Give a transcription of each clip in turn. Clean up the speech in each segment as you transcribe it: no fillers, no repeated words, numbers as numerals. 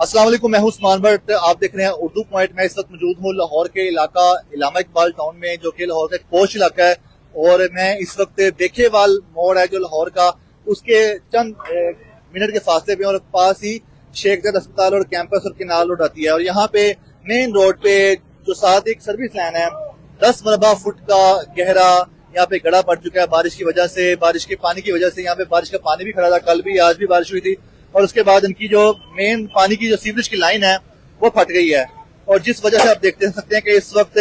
अस्सलाम वालेकुम, मैं हूं उस्मान भट्ट। आप देख रहे हैं उर्दू पॉइंट में। इस वक्त मौजूद हूं लाहौर के इलाका इलामा इकबाल टाउन में, जो कि लाहौर का एक पोश इलाका है। और मैं इस वक्त बेखेवाल मोड़ है जो लाहौर का, उसके चंद मिनट के फासले पे और पास ही शेख ज़ैद अस्पताल और कैंपस और किनाल रोड आती है। और यहाँ पे मेन रोड पे जो साथ एक सर्विस लाइन है, 10 मरबा फुट का गहरा यहाँ पे गड़ा पड़ चुका है बारिश की वजह से। बारिश के पानी की वजह से यहाँ पे बारिश का पानी भी खड़ा था, कल भी आज भी बारिश हुई थी। और उसके बाद इनकी जो मेन पानी की जो सीवरेज की लाइन है वो फट गई है। और जिस वजह से आप देखते सकते हैं कि इस वक्त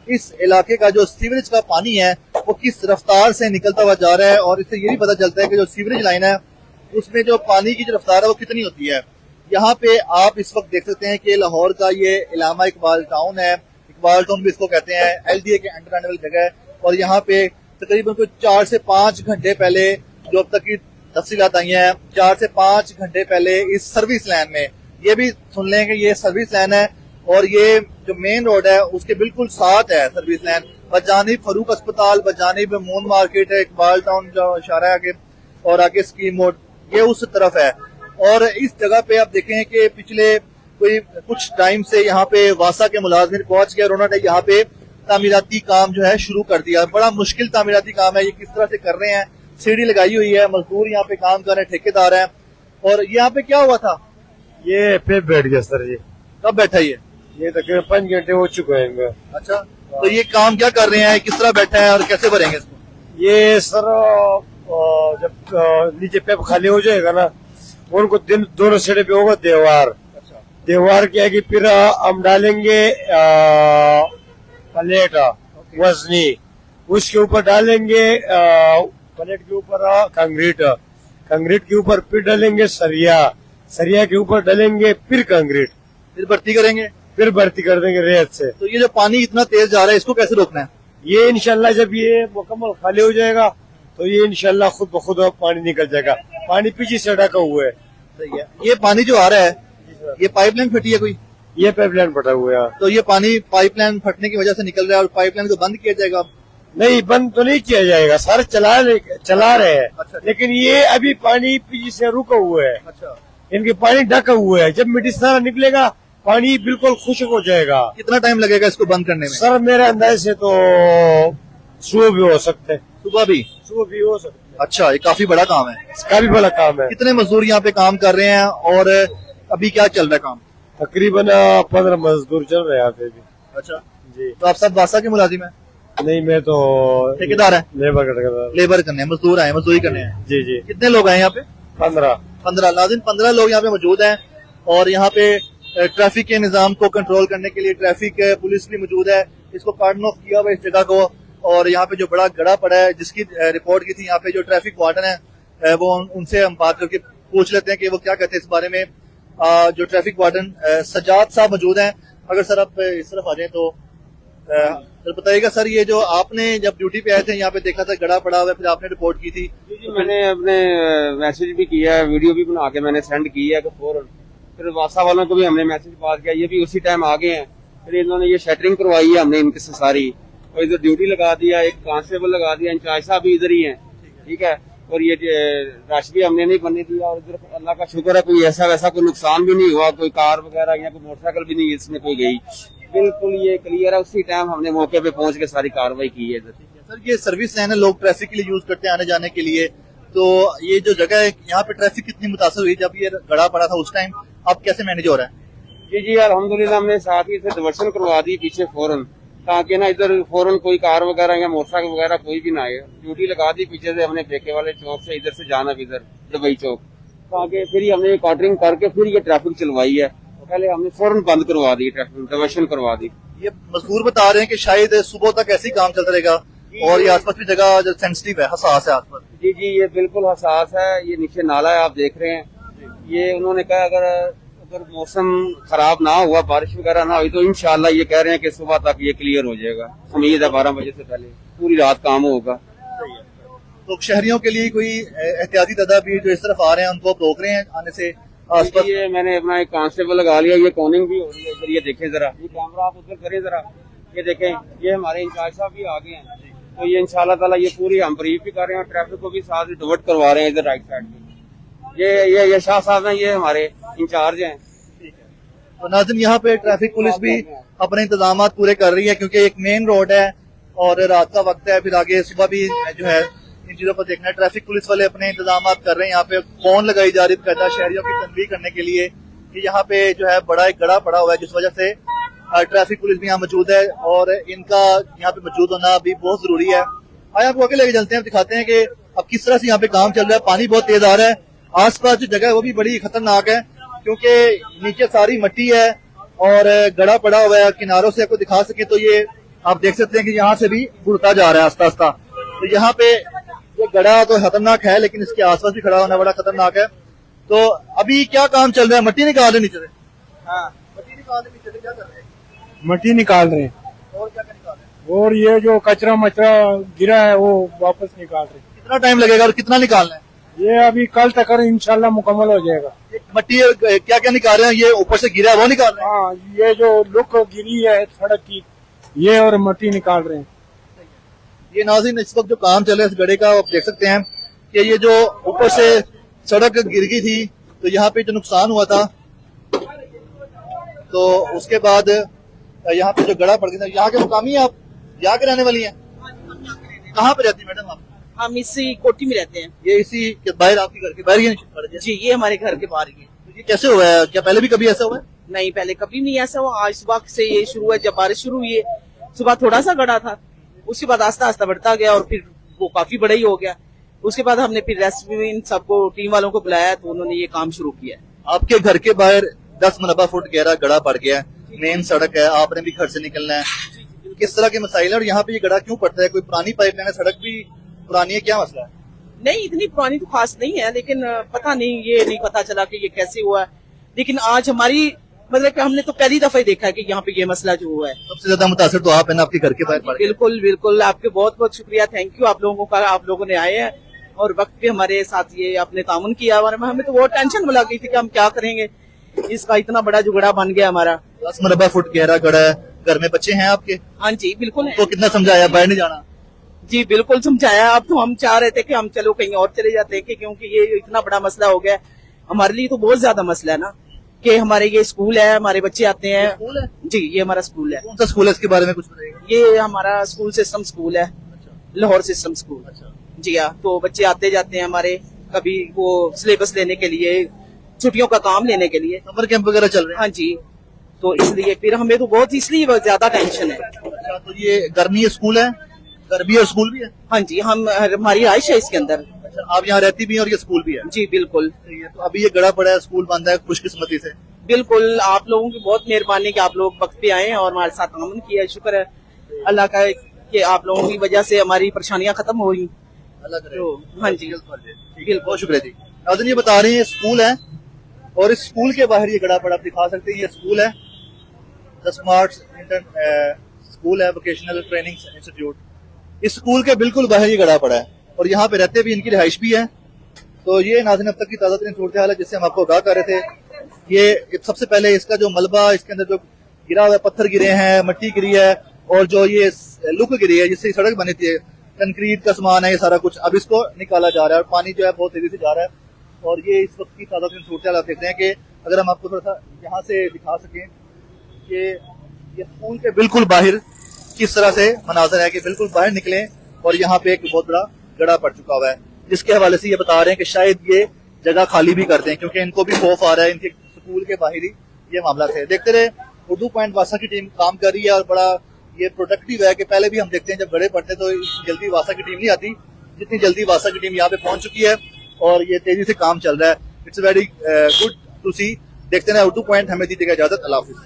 इस इलाके का जो सीवरेज का पानी है वो किस रफ्तार से निकलता हुआ जा रहा है। और इससे ये भी पता चलता है कि जो सीवरेज लाइन है उसमें जो पानी की जो रफ्तार है वो कितनी होती है। यहाँ पे आप इस वक्त देख सकते हैं कि लाहौर का ये इलामा इकबाल टाउन है, इकबाल टाउन भी इसको कहते हैं, LDA के अंडर आने वाली जगह है। और यहाँ पे तकरीबन कोई 4 से 5 घंटे पहले जो अब तक की तफसीलात आई हैं, 4 से 5 घंटे पहले इस सर्विस लाइन में, ये भी सुन लें कि ये सर्विस लाइन है और ये जो मेन रोड है उसके बिल्कुल साथ है सर्विस लाइन। बजानिब फरूक अस्पताल, बजानिब मून मार्केट है, इकबाल टाउन जो इशारा है आगे, और आगे स्कीम मोड ये उस तरफ है। और इस जगह पे आप देखें कि पिछले कोई कुछ टाइम से यहाँ पे वासा के मुलाजमिन पहुंच गए और उन्होंने यहाँ पे तामीराती काम जो है शुरू कर दिया। बड़ा मुश्किल तामीराती काम है, ये किस तरह से कर रहे हैं। सीढ़ी लगाई हुई है, मजदूर यहाँ पे काम कर रहे हैं, ठेकेदार हैं। और यहाँ पे क्या हुआ था? ये पे बैठ गया सर। ये कब बैठा ये तकरीबन 5 घंटे हो चुके हैं। अच्छा, तो ये काम क्या कर रहे हैं, किस तरह बैठा है और कैसे भरेंगे इसको? ये सर जब नीचे पेप खाली हो जाएगा ना, उनको दिन दोनों साइड पे होगा देवार। अच्छा, देवार क्या है कि फिर हम डालेंगे प्लेट वजनी, उसके ऊपर डालेंगे प्लेट के ऊपर कंक्रीट, कंक्रीट के ऊपर फिर डालेंगे सरिया, सरिया के ऊपर डालेंगे फिर कंक्रीट, फिर भर्ती करेंगे, फिर भर्ती कर देंगे रेत से। तो ये जो पानी इतना तेज जा रहा है इसको कैसे रोकना है? ये इंशाल्लाह जब ये मुकम्मल खाली हो जाएगा तो ये इंशाल्लाह खुद ब खुद पानी निकल जाएगा। पानी पीछे से ढका हुआ है। सही है। ये पानी जो आ रहा है ये पाइपलाइन फटी है कोई? ये पाइपलाइन फटा हुआ है। तो ये पानी पाइपलाइन फटने की वजह से निकल रहा है और पाइपलाइन को बंद किया जाएगा? नहीं, बंद तो नहीं किया जाएगा सर, चला रहे हैं। अच्छा, लेकिन ये अभी पानी पीछे से रुका हुआ है। अच्छा, इनके पानी ढका हुआ है। जब मिट्टी सारा निकलेगा पानी बिल्कुल खुश्क हो जाएगा। कितना टाइम लगेगा इसको बंद करने में? सर मेरे अंदाज से तो सुबह भी हो सकते हैं। सुबह भी हो सकते हैं। अच्छा, ये काफी बड़ा काम है। काफी बड़ा काम है। कितने मजदूर यहाँ पे काम कर रहे हैं और अभी क्या चल रहा है काम? तकरीबन 15 मजदूर चल रहे हैं यहाँ पे भी। अच्छा जी। तो आप सब वासा के मुलाजिम हैं? नहीं, मैं तो ठेकेदार है। लेबर करने हैं, मजदूर आए, मजदूरी करने हैं। जी जी। कितने लोग आए यहाँ पे? 15 लाजिम 15 लोग यहाँ पे मौजूद हैं। और यहाँ पे ट्रैफिक के निजाम को कंट्रोल करने के लिए ट्रैफिक पुलिस भी मौजूद है। इसको कार्डन ऑफ किया हुआ इस जगह को। और यहाँ पे जो बड़ा गड़ा पड़ा है जिसकी रिपोर्ट की थी, यहाँ पे जो ट्रैफिक वार्डन है वो उनसे हम बात करके पूछ लेते हैं कि वो क्या कहते हैं इस बारे में। जो ट्रैफिक वार्डन सजाद साहब मौजूद हैं। अगर सर आप इस तरफ आ जाए तो सर बताइएगा। सर ये जो आपने जब ड्यूटी पे आए थे यहाँ पे देखा था गड़ा पड़ा हुआ है, फिर आपने रिपोर्ट की थी? जी, मैंने अपने मैसेज भी किया है, वीडियो भी बना के मैंने सेंड की है। फिर वासा वालों को भी हमने मैसेज पास किया, ये भी उसी टाइम आ गए हैं। फिर इन्होंने ये शटरिंग करवाई है हमने इनके से सारी, और इधर ड्यूटी लगा दिया, एक कांस्टेबल लगा दिया, इंचार्ज साहब भी इधर ही हैं। ठीक है। और ये रश भी हमने नहीं बनने दिया। और इधर अल्लाह का शुक्र है कोई ऐसा वैसा कोई नुकसान भी नहीं हुआ, कोई कार वगैरह या कोई मोटरसाइकिल भी नहीं इसमें कोई गई। बिल्कुल ये क्लियर है। उसी टाइम हमने मौके पे पहुंच के सारी कार्रवाई की है। सर ये सर्विस लाइन है, लोग ट्रैफिक के लिए यूज करते हैं आने जाने के लिए, तो ये जो जगह है यहाँ पे ट्रैफिक कितनी मुतासर हुई जब ये गड़ा पड़ा था उस टाइम? अब कैसे मैनेज हो रहा है? जी, अल्हम्दुलिल्लाह हमने साथ ही इसे डिवर्सन करवा दी पीछे फौरन, ताकि ना इधर फौरन कोई कार वगैरह या मोटरसाइकिल वगैरह कोई भी ना आए। ड्यूटी लगा दी पीछे से हमने फेंके वाले चौक से, इधर से जाना इधर दुबई चौक, ताकि फिर ही हमने कॉटरिंग करके फिर ये ट्रैफिक चलवाई है। पहले हमने फौरन बंद करवा दी, ट्रैफिक डिवर्सन करवा दी। ये मजदूर बता रहे हैं कि शायद सुबह तक ऐसे ही काम चलता रहेगा और ये आसपास की जगह जो सेंसिटिव है, हसास है आसपास। जी, ये बिल्कुल हसास है। ये नीचे नाला है, आप देख रहे हैं। ये उन्होंने कहा अगर मौसम खराब ना हुआ, बारिश वगैरह ना हुई, तो इंशाल्लाह ये कह रहे हैं कि सुबह तक ये क्लियर हो जाएगा। उम्मीद है 12 बजे से पहले पूरी रात काम होगा। तो शहरियों के लिए कोई एहतियाती तदाबीर जो इस तरफ आ रहे हैं उनको रोक रहे हैं आने से आसपास? ये मैंने अपना एक कांस्टेबल लगा लिया। ये कॉनिंग भी हो रही है इधर, ये देखें जरा, ये कैमरा आप उधर करें जरा, ये देखें, ये हमारे इंचार्ज साहब भी आ गए हैं। तो ये इंशाल्लाह ताला ये पूरी हम ब्रीफ भी कर रहे हैं और ट्रैफिक को भी साथ डिवर्ट करवा रहे हैं इधर राइट साइड में। ये शाह साहब हैं, ये हमारे इंचार्ज हैं। तो नाज़रीन यहाँ पे ट्रैफिक पुलिस भी अपने इंतजाम पूरे कर रही है, क्योंकि एक मेन रोड है और रात का वक्त है, फिर आगे सुबह भी जो है इन चीजों को देखना है। ट्रैफिक पुलिस वाले अपने इंतजाम कर रहे हैं। यहाँ पे फोन लगाई जा रही है शहरियों की तनबीह करने के लिए कि यहाँ पे जो है बड़ा एक गड़ा पड़ा हुआ है, जिस वजह से ट्रैफिक पुलिस भी यहाँ मौजूद है और इनका यहाँ पे मौजूद होना भी बहुत जरूरी है। आइए आपको आगे लेके चलते हैं, दिखाते हैं कि अब किस तरह से यहाँ पे काम चल रहा है। पानी बहुत तेज आ रहा है, आसपास जो जगह है वो भी बड़ी खतरनाक है, क्योंकि नीचे सारी मिट्टी है और गड़ा पड़ा हुआ है। किनारों से आपको दिखा सके तो ये आप देख सकते हैं कि यहाँ से भी बुड़ता जा रहा है आस्ता आस्ता। तो यहाँ पे ये गड़ा तो खतरनाक है, लेकिन इसके आसपास भी खड़ा होना बड़ा खतरनाक है। तो अभी क्या काम चल रहा है? मिट्टी निकाल रहे नीचे से? हाँ, मिट्टी निकाल रहे नीचे से, क्या कर रहे हैं? मिट्टी निकाल रहे हैं और क्या क्या निकाल रहे हैं? और ये जो कचरा मचरा गिरा है वो वापस निकाल रहे हैं। कितना टाइम लगेगा और कितना निकालना है? ये अभी कल तक इंशाल्लाह मुकम्मल हो जाएगा। ये मिट्टी क्या क्या निकाल रहे हैं? ये ऊपर से गिरा है वो निकाल रहे हैं? हाँ, ये जो लुक गिरी है सड़क की, ये और मिट्टी निकाल रहे हैं। ये नाज़रीन इस वक्त जो काम चल रहा है इस गड्ढे का, आप देख सकते हैं कि ये जो ऊपर से सड़क गिर गई थी तो यहाँ पे जो नुकसान हुआ था, तो उसके बाद यहाँ पे जो गड़ा पड़ गया था। यहाँ के मुकामी आप यहाँ के रहने वाली हैं? कहाँ पे रहती है मैडम आप? हम इसी कोठी में रहते हैं ये इसी के बाहर, आपके घर के बाहर ही है? जी, ये हमारे घर के बाहर ही है। तो ये कैसे हुआ है? क्या पहले भी कभी ऐसा हुआ है? नहीं, पहले कभी नहीं ऐसा हुआ। आज सुबह से ये शुरू है, जब बारिश शुरू हुई है सुबह थोड़ा सा गड़ा था, उसके बाद आस्ता आस्ता बढ़ता गया और फिर वो काफी बड़ा ही हो गया। उसके बाद हमने फिर रेस्क्यू इन सबको टीम वालों को बुलाया तो उन्होंने ये काम शुरू किया। आपके घर के बाहर 10 मरबा फुट गहरा गड़ा पड़ गया है, मेन सड़क है, आपने भी घर से निकलना है। किस तरह के मसाइल है और यहाँ पे ये गड़ा क्यों पड़ता है? कोई पुरानी पाइपलाइन है, सड़क भी पुरानी है, क्या मसला है? नहीं, इतनी पुरानी तो खास नहीं है, लेकिन पता नहीं, ये नहीं पता चला कि ये कैसे हुआ है। लेकिन आज हमारी मतलब कि हमने तो पहली दफा ही देखा है कि यहाँ पे ये मसला जो हुआ है। सबसे ज्यादा मुतासर तो आप है ना, आपके घर के बाहर पड़ गया। बिल्कुल बिल्कुल, आपके बहुत बहुत शुक्रिया, थैंक यू आप लोगों का। आप लोगों ने आए हैं और वक्त पे हमारे साथ ये आपने तामुन किया। हमें तो बहुत टेंशन लग गई थी कि हम क्या करेंगे, इसका इतना बड़ा जुगड़ा बन गया हमारा। 10 मरबा फुट गहरा गड़ा है, घर में बच्चे हैं आपके? हाँ जी बिल्कुल। तो कितना समझाया बाहर नहीं जाना? जी बिल्कुल समझाया। अब तो हम चाह रहे थे कि हम चलो कहीं और चले जाते हैं, क्योंकि ये इतना बड़ा मसला हो गया हमारे लिए, तो बहुत ज्यादा मसला है ना कि हमारे ये स्कूल है, हमारे बच्चे आते हैं। स्कूल है? जी, ये हमारा स्कूल है। कौन सा स्कूल है, इसके बारे में कुछ बताइएगा। ये हमारा स्कूल सिस्टम स्कूल है, लाहौर सिस्टम स्कूल। अच्छा, जी हाँ, तो बच्चे आते जाते हैं हमारे, कभी वो सिलेबस लेने के लिए, छुट्टियों का काम लेने के लिए। समर कैंप वगैरह चल रहे हैं? हाँ जी, तो इसलिए फिर हमें तो बहुत इसलिए ज्यादा टेंशन है। अच्छा, तो ये गर्मी स्कूल है, घर भी और स्कूल भी है? हाँ जी, हमारी आयश है इसके अंदर। अच्छा, आप यहाँ रहती भी हैं और ये स्कूल भी है? जी बिल्कुल। सही है। तो अभी ये गड़ा पड़ा है, स्कूल बंद है, खुशकिस्मती से। बिल्कुल, आप लोगों की बहुत मेहरबानी कि आप लोग वक्त पे आए और हमारे साथ तामुन किया। शुक्र है अल्लाह का कि आप लोगों की वजह से हमारी परेशानियां खत्म हो रही। अल्लाह करे। तो हाँ जी बिल्कुल, बहुत शुक्रिया जी। नाज़रीन, ये बता रहे हैं स्कूल है और इस स्कूल के बाहर ये गड़ा पड़ा, आप दिखा सकते हैं। ये स्कूल है, द स्मार्ट स्कूल है, वोकेशनल ट्रेनिंग इंस्टीट्यूट। इस स्कूल के बिल्कुल बाहर ये गड़ा पड़ा है और यहाँ पे रहते भी, इनकी रिहाइश भी है। तो ये नाज़रीन अब तक की ताज़ा तरीन सूरत हाल है जिससे हम आपको आगाह कर रहे थे। ये सबसे पहले इसका जो मलबा, इसके अंदर जो गिरा हुआ है, पत्थर गिरे हैं, मिट्टी गिरी है और जो ये लुक गिरी है जिससे सड़क बनी थी, कंक्रीट का सामान है, ये सारा कुछ अब इसको निकाला जा रहा है और पानी जो है बहुत तेजी से जा रहा है। और ये इस वक्त की ताज़ा तरीन सूरत हाल आप देखते हैं कि अगर हम आपको थोड़ा सा यहाँ से दिखा सकें कि ये स्कूल के बिल्कुल बाहर किस तरह से मनाजर है कि बिल्कुल बाहर निकले और यहाँ पे एक बहुत बड़ा गड़ा पड़ चुका हुआ है, जिसके हवाले से ये बता रहे हैं कि शायद ये जगह खाली भी कर दें, क्योंकि इनको भी खौफ आ रहा है। इनके स्कूल के बाहर ही ये मामला थे। देखते रहे, उर्दू पॉइंट वासा की टीम काम कर रही है और बड़ा ये प्रोडक्टिव है कि पहले भी हम देखते हैं जब गड़े पड़ते तो जल्दी वासा की टीम नहीं आती, जितनी जल्दी वासा की टीम यहाँ पे पहुंच चुकी है और ये तेजी से काम चल रहा है। इट्स वेरी गुड टू सी। देखते रहे उर्दू पॉइंट, हमें दीजिएगा इजाजत। अल्लाह हाफिज।